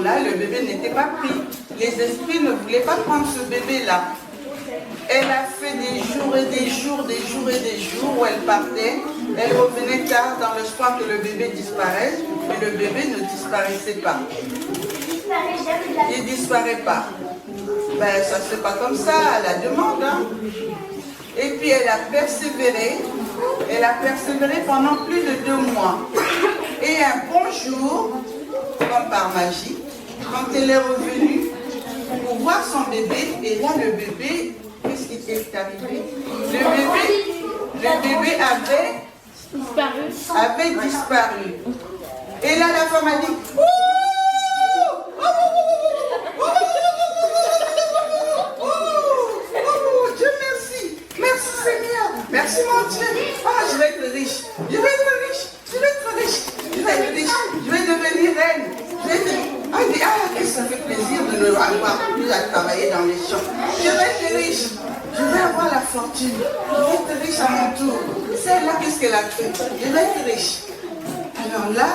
jour-là, le bébé n'était pas pris. Les esprits ne voulaient pas prendre ce bébé-là. Elle a fait des jours et des jours, des jours et des jours où elle partait. Elle revenait tard dans l'espoir que le bébé disparaisse, mais le bébé ne disparaissait pas. Il ne disparaît pas. Ben, ça ne se fait pas comme ça, à la demande. Hein. Et puis elle a persévéré. Elle a persévéré pendant plus de 2 mois. Et un bon jour, comme par magie, quand elle est revenue pour voir son bébé, et là le bébé, qu'est-ce qui est arrivé? Le bébé avait disparu. Et là la femme a dit, ouh! Dieu merci. Merci Seigneur. Merci mon Dieu. Ah, je vais être riche. Je vais être riche. Je vais être riche. Je vais être riche. Je vais devenir reine. Qu'est-ce que ça fait plaisir de ne avoir plus à travailler dans les champs. Je vais être riche. Je vais avoir la fortune. Je vais être riche à mon tour. Celle-là, qu'est-ce qu'elle a fait? Je vais être riche. Alors là,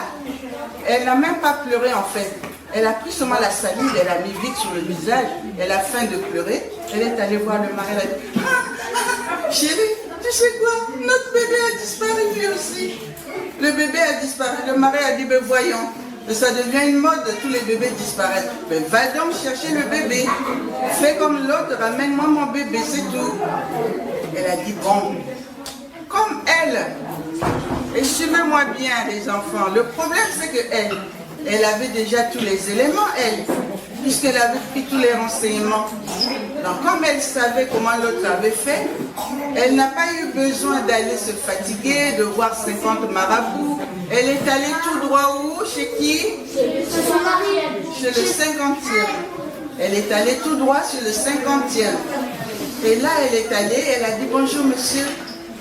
elle n'a même pas pleuré en fait. Elle a pris seulement la salive, elle a mis vite sur le visage, elle a faim de pleurer. Elle est allée voir le mari, elle a dit, chérie, tu sais quoi? Notre bébé a disparu lui aussi. Le bébé a disparu. Le mari a dit, ben voyons, ça devient une mode, tous les bébés disparaissent. Ben va donc chercher le bébé. Fais comme l'autre, ramène-moi mon bébé, c'est tout. Elle a dit, bon, comme elle, et suivez-moi bien les enfants, le problème c'est que elle avait déjà tous les éléments, elle, puisqu'elle avait pris tous les renseignements. Donc comme elle savait comment l'autre avait fait, elle n'a pas eu besoin d'aller se fatiguer, de voir 50 marabouts. Elle est allée tout droit où? Chez qui? Chez le 50e. Elle est allée tout droit sur le 50e. Et là, elle est allée, elle a dit, bonjour monsieur,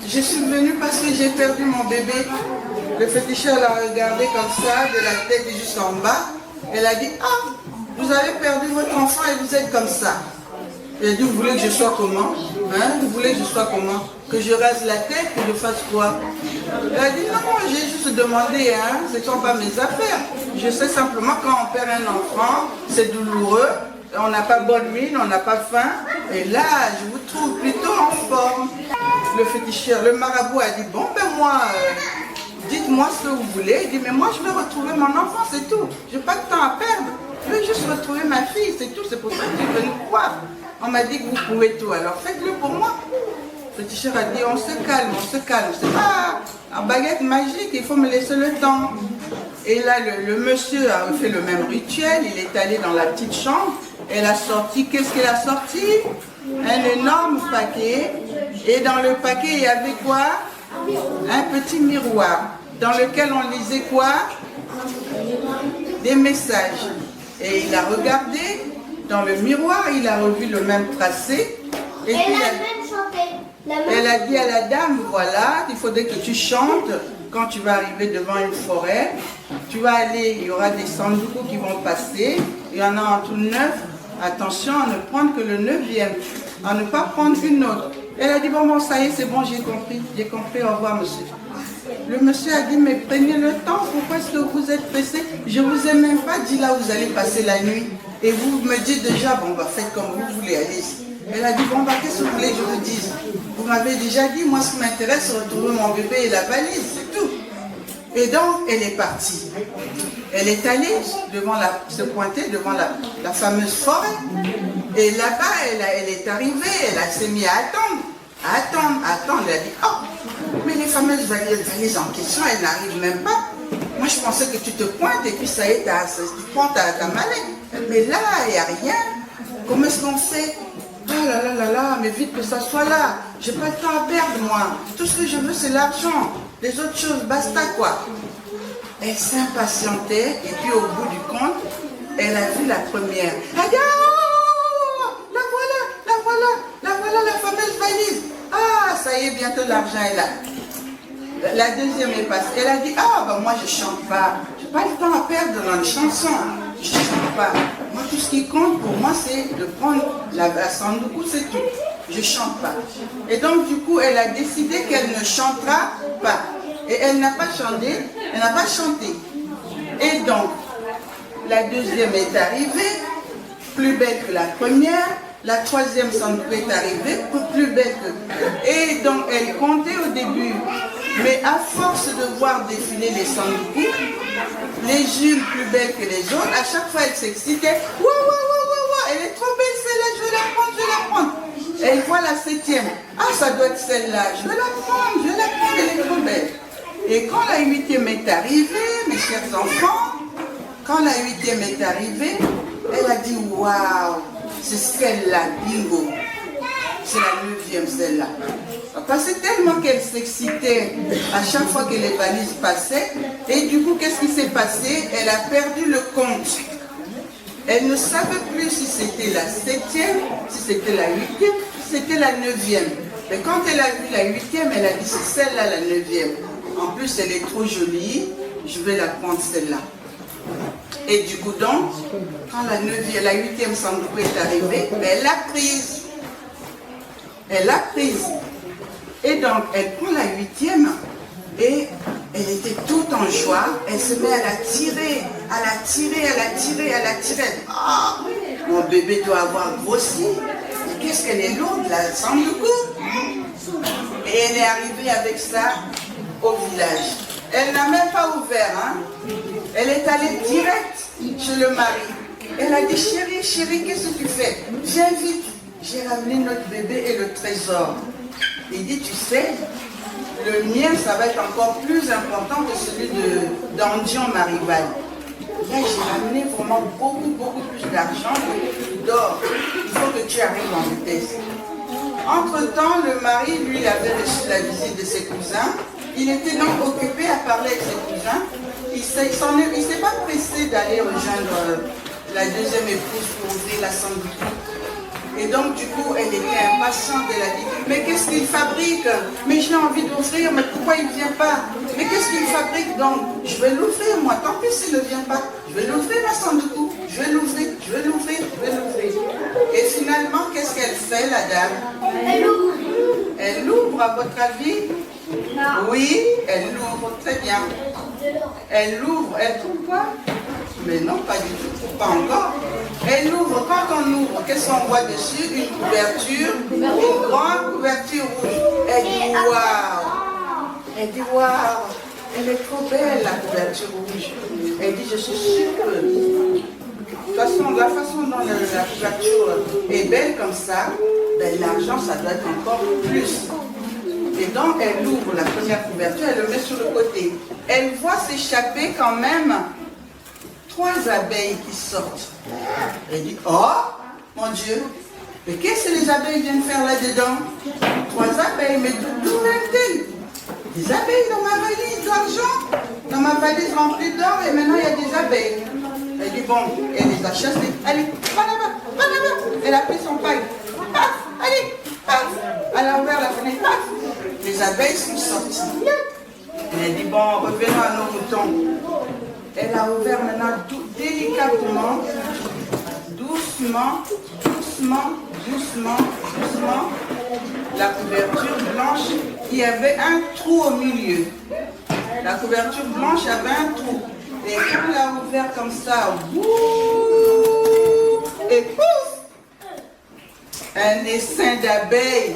je suis venue parce que j'ai perdu mon bébé. Le féticheur l'a regardé comme ça, de la tête jusqu'en bas. Elle a dit, ah, vous avez perdu votre enfant et vous êtes comme ça. Elle a dit, vous voulez que je sois comment? Hein? Vous voulez que je sois comment? Que je rase la tête, que je fasse quoi? Elle a dit, non, j'ai juste demandé, hein, ce ne sont pas mes affaires. Je sais simplement quand on perd un enfant, c'est douloureux, on n'a pas bonne mine, on n'a pas faim. Et là, je vous trouve plutôt en forme. Le féticheur, le marabout a dit, bon, ben moi... dites-moi ce que vous voulez. Il dit, mais moi je veux retrouver mon enfant, c'est tout. Je n'ai pas de temps à perdre. Je veux juste retrouver ma fille, c'est tout. C'est pour ça que je suis venu voir. On m'a dit que vous pouvez tout, alors faites-le pour moi. Le féticheur a dit, on se calme, on se calme. C'est pas en baguette magique, il faut me laisser le temps. Et là, le monsieur a fait le même rituel. Il est allé dans la petite chambre. Elle a sorti, qu'est-ce qu'elle a sorti? Un énorme paquet. Et dans le paquet, il y avait quoi? Un petit miroir dans lequel on lisait quoi? Des messages. Et il a regardé dans le miroir, il a revu le même tracé. Et puis elle a dit à la dame, voilà, il faudrait que tu chantes quand tu vas arriver devant une forêt. Tu vas aller, il y aura des sandoukou qui vont passer. Il y en a en tout 9. Attention à ne prendre que le 9e, à ne pas prendre une autre. Elle a dit, bon, ça y est, c'est bon, j'ai compris, au revoir, monsieur. Le monsieur a dit, mais prenez le temps, pourquoi est-ce que vous êtes pressé? Je ne vous ai même pas dit là où vous allez passer la nuit. Et vous me dites déjà, bon, bah, faites comme vous voulez, allez. Elle a dit, bon, bah, qu'est-ce que vous voulez que je vous dise? Vous m'avez déjà dit, moi, ce qui m'intéresse, c'est retrouver mon bébé et la valise, c'est tout. Et donc, elle est partie. Elle est allée se pointer devant la fameuse forêt. Et là-bas, elle est arrivée, elle s'est mise à attendre. Elle a dit, oh, mais les fameuses valises en question, elles n'arrivent même pas. Moi, je pensais que tu te pointes et puis ça y est, tu prends ta mallette. Mais là, il n'y a rien. Comment est-ce qu'on fait? Oh là là là là, mais vite que ça soit là. J'ai pas le temps à perdre, moi. Tout ce que je veux, c'est l'argent. Les autres choses, basta, quoi. Elle s'impatientait et puis au bout du compte, elle a vu la première. Elle a dit, ah, la voilà, la fameuse valise. Ah, ça y est, bientôt l'argent est là. La deuxième est passée. Elle a dit, ah, bah moi je chante pas. Je n'ai pas le temps à perdre dans les chansons. Je ne chante pas. Moi, tout ce qui compte pour moi, c'est de prendre la sandoukou, c'est tout. Je ne chante pas. Et donc, du coup, elle a décidé qu'elle ne chantera pas. Et elle n'a pas chanté, elle n'a pas chanté. Et donc, la deuxième est arrivée, plus belle que la première, la troisième Sangoku est arrivée, plus belle que... Et donc elle comptait au début, mais à force de voir défiler les Sangoku, les unes plus belles que les autres, à chaque fois elle s'excitait, waouh, waouh, waouh, waouh, elle est trop belle celle-là, je vais la prendre, je vais la prendre. Elle voit la septième, ah ça doit être celle-là, je vais la prendre, elle est trop belle. Et quand la huitième est arrivée, mes chers enfants, quand la huitième est arrivée, elle a dit waouh, c'est celle-là, bingo. C'est la neuvième celle-là. Parce que tellement qu'elle s'excitait à chaque fois que les valises passaient, et du coup, qu'est-ce qui s'est passé? Elle a perdu le compte. Elle ne savait plus si c'était la septième, si c'était la huitième, si c'était la neuvième. Mais quand elle a vu la huitième, elle a dit c'est celle-là la neuvième. En plus, elle est trop jolie, je vais la prendre celle-là. Et du coup, donc, quand la huitième Sangoku est arrivée, elle l'a prise. Elle l'a prise. Et donc, elle prend la huitième et elle était toute en joie. Elle se met à la tirer, à la tirer, à la tirer, à la tirer. Ah, mon bébé doit avoir grossi. Qu'est-ce qu'elle est lourde, la Sangoku. Et elle est arrivée avec ça au village. Elle n'a même pas ouvert, hein. Elle est allée direct chez le mari. Elle a dit, chérie, chérie, qu'est-ce que tu fais? Viens vite. J'ai ramené notre bébé et le trésor. Il dit, tu sais, le mien, ça va être encore plus important que celui d'Andion Marival. Là, j'ai ramené vraiment beaucoup plus d'argent, beaucoup plus d'or. Il faut que tu arrives en vitesse. Entre-temps, le mari, lui, avait reçu la visite de ses cousins. Il était donc occupé à parler avec ses cousins. Il ne s'est pas pressé d'aller rejoindre la deuxième épouse pour ouvrir la Sangoku. Et donc, du coup, elle était impatiente. Elle a dit, mais qu'est-ce qu'il fabrique? Mais j'ai envie d'ouvrir, mais pourquoi il ne vient pas? Mais qu'est-ce qu'il fabrique donc? Je vais l'ouvrir, moi. Tant pis s'il ne vient pas. Je vais l'ouvrir, la Sangoku. Je vais l'ouvrir, je vais l'ouvrir, je vais l'ouvrir. Et finalement, qu'est-ce qu'elle fait, la dame? Elle ouvre. Elle ouvre, à votre avis? Non. Oui, elle l'ouvre, très bien. Elle l'ouvre, elle trouve quoi? Mais non, pas du tout, pas encore. Elle l'ouvre, quand on ouvre, qu'est-ce qu'on voit dessus? Une couverture, une grande couverture rouge. Elle dit waouh! Elle dit waouh! Elle est trop belle, la couverture rouge. Elle dit, je suis sûre que la façon dont la couverture est belle comme ça, ben, l'argent, ça doit être encore plus. Et donc, elle ouvre la première couverture, elle le met sur le côté. Elle voit s'échapper quand même 3 abeilles qui sortent. Elle dit, oh, mon Dieu, mais qu'est-ce que les abeilles viennent faire là-dedans? 3 abeilles, mais d'où viennent-elles? Des abeilles dans ma valise d'argent, dans ma valise remplie d'or, et maintenant il y a des abeilles. Elle dit, bon, elle les a chassées. Allez, va là-bas, va là-bas. Elle a pris son paille. Paf, allez, paf. Elle a ouvert la fenêtre, paf. Les abeilles sont sorties. Elle a dit, bon, revenons à nos moutons. Elle a ouvert maintenant tout délicatement, doucement, la couverture blanche. Il y avait un trou au milieu. La couverture blanche avait un trou. Et quand elle a ouvert comme ça, et pouf, un essaim d'abeilles.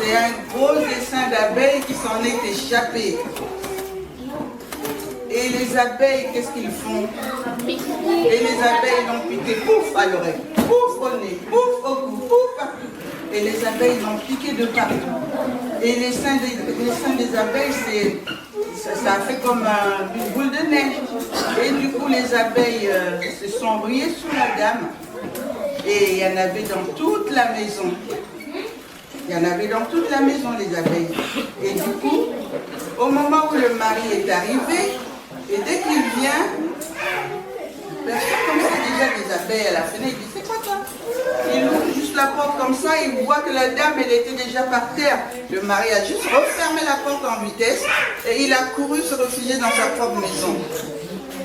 C'est un gros essaim d'abeilles qui s'en est échappé. Et les abeilles, qu'est-ce qu'ils font? Et les abeilles l'ont piqué, pouf à l'oreille, pouf au nez, pouf au cou, pouf partout. Et les abeilles l'ont piqué de partout. Et les seins des abeilles, ça a fait comme une boule de neige. Et du coup, les abeilles se sont ruées sur la dame. Et il y en avait dans toute la maison. Il y en avait dans toute la maison, les abeilles. Et du coup, au moment où le mari est arrivé, et dès qu'il vient, comme c'est déjà des abeilles à la fenêtre, il dit, c'est quoi ça? Il ouvre juste la porte comme ça, il voit que la dame, elle était déjà par terre. Le mari a juste refermé la porte en vitesse et il a couru se réfugier dans sa propre maison.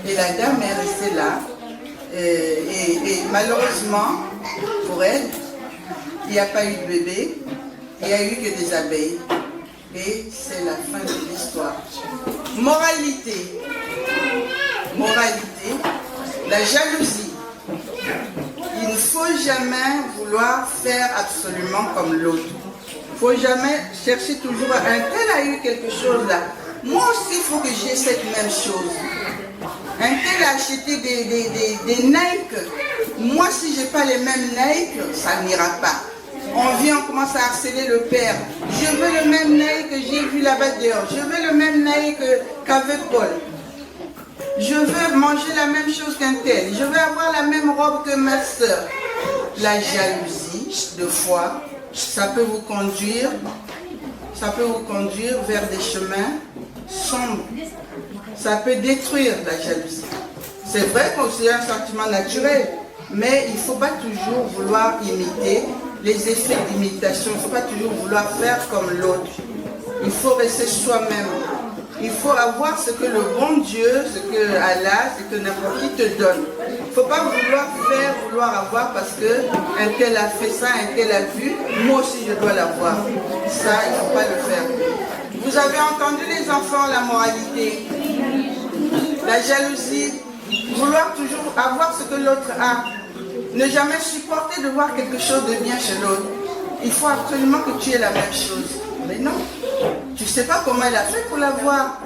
Et la dame est restée là. Et malheureusement, pour elle, il n'y a pas eu de bébé, il n'y a eu que des abeilles. Et c'est la fin de l'histoire. Moralité. La jalousie. Il ne faut jamais vouloir faire absolument comme l'autre. Il ne faut jamais chercher toujours un tel a eu quelque chose là. Moi aussi, il faut que j'ai cette même chose. Un tel a acheté des Nike. Moi, si je n'ai pas les mêmes Nike, ça n'ira pas. On vient, on commence à harceler le père. Je veux le même Nike que j'ai vu là-bas dehors. Je veux le même Nike qu'avec Paul. Je veux manger la même chose qu'un tel. Je veux avoir la même robe que ma soeur. La jalousie, de fois, ça peut vous conduire vers des chemins sombres. Ça peut détruire la jalousie. C'est vrai que c'est un sentiment naturel, mais il ne faut pas toujours vouloir imiter les effets d'imitation. Il ne faut pas toujours vouloir faire comme l'autre. Il faut rester soi-même. Il faut avoir ce que le bon Dieu, ce que Allah, ce que n'importe qui te donne. Il ne faut pas vouloir avoir parce que un tel a fait ça, un tel a vu, moi aussi je dois l'avoir. Ça, il ne faut pas le faire. Vous avez entendu les enfants, la moralité, la jalousie, vouloir toujours avoir ce que l'autre a, ne jamais supporter de voir quelque chose de bien chez l'autre. Il faut absolument que tu aies la même chose. Mais non, tu ne sais pas comment elle a fait pour l'avoir.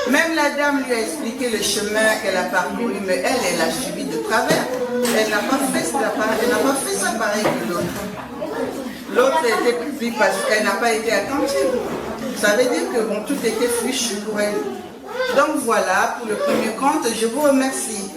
Même la dame lui a expliqué le chemin qu'elle a parcouru, mais elle a suivi de travers. Elle n'a pas fait ça pareil que l'autre. L'autre était plus parce qu'elle n'a pas été attentive. Ça veut dire que bon, tout était fichu pour elle. Donc voilà, pour le premier conte, je vous remercie.